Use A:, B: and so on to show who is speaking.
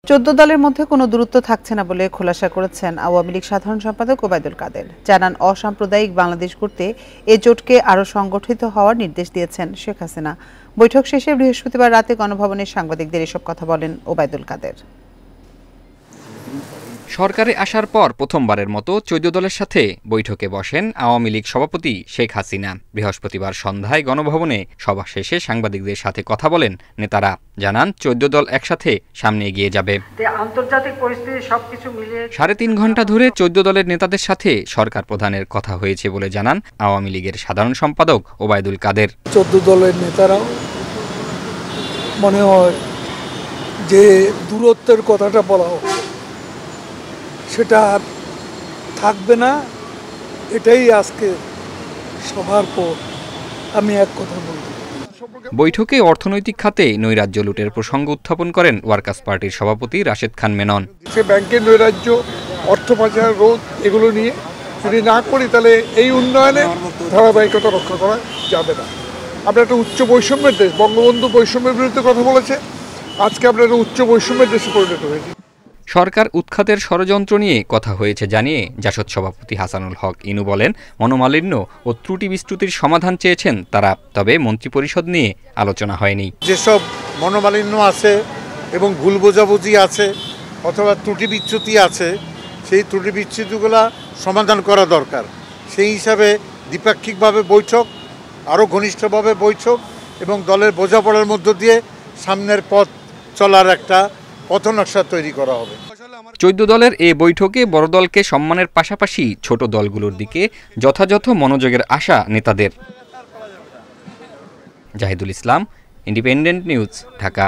A: 14 দলের মধ্যে কোনো দূরত্ব থাকছে না বলে খোলাসা করেছেন আওয়ামী লীগ সাধারণ সম্পাদক ওবায়দুল কাদের। জানান, অসাম্প্রদায়িক বাংলাদেশ গড়তে এ জোটকে আরও সংগঠিত হওয়ার নির্দেশ দিয়েছেন শেখ হাসিনা। বৈঠক শেষে বৃহস্পতিবার রাতে গণভবনে সাংবাদিকদের এসব কথা বলেন ওবায়দুল কাদের।
B: সরকারে আসার পর প্রথমবারের মতো 14 দলের সাথে বৈঠকে বসেন আওয়ামী লীগ সভাপতি শেখ হাসিনা। বৃহস্পতিবার সন্ধ্যায় গণভবনে সভা শেষে সাংবাদিকদের সাথে কথা বলেন নেতারা। জানান, 14 দল একসাথে সামনে এগিয়ে যাবে।
C: আন্তর্জাতিক পরিস্থিতি সবকিছু মিলিয়ে
B: 3.5 ঘন্টা ধরে 14 দলের নেতাদের সাথে সরকার প্রধানের কথা হয়েছে বলে জানান আওয়ামী লীগের সাধারণ সম্পাদক ওবায়দুল কাদের।
D: 14 দলের নেতারাও মনে হয় যে দূরত্বের কথাটা বলা হচ্ছে সেটা আর থাকবে না। এটাই আজকে সবার পর আমি এক কথা বলব।
B: বৈঠকে অর্থনৈতিক খাতে নৈরাজ্য লুটের প্রসঙ্গ উত্থাপন করেন ওয়ার্কার্স পার্টির সভাপতি রাশেদ খান মেনন।
D: সে ব্যাংকের নৈরাজ্য, অর্থ পাচার রোধ এগুলো নিয়ে যদি না করি তাহলে এই উন্নয়নে ধারাবাহিকতা রক্ষা করা যাবে না। আমরা একটা উচ্চ বৈষম্যের দেশ, বঙ্গবন্ধু বৈষম্যের বিরুদ্ধে কথা বলেছে, আজকে আমরা একটা উচ্চ বৈষম্যের দেশে পরিণত হয়েছি।
B: সরকার উৎখাতের ষড়যন্ত্র নিয়ে কথা হয়েছে জানিয়ে জাসদ সভাপতি হাসানুল হক ইনু বলেন, মনোমালিন্য ও ত্রুটি বিস্তুতির সমাধান চেয়েছেন তারা, তবে মন্ত্রিপরিষদ নিয়ে আলোচনা হয়নি।
E: যেসব মনোমালিন্য আছে এবং ভুল বোঝাবুঝি আছে অথবা ত্রুটি বিচ্যুতি আছে, সেই ত্রুটি বিচ্যুতিগুলো সমাধান করা দরকার। সেই হিসাবে দ্বিপাক্ষিকভাবে বৈঠক, আরও ঘনিষ্ঠভাবে বৈঠক এবং দলের বোঝাপড়ার মধ্য দিয়ে সামনের পথ চলার একটা পথনকশা তৈরি করা হবে।
B: 14 দলের এ বৈঠকে বড় দলকে সম্মানের পাশাপাশি ছোট দলগুলোর দিকে যথাযথ মনোযোগের আশা নেতাদের। জাহিদুল ইসলাম, ইন্ডিপেন্ডেন্ট নিউজ, ঢাকা।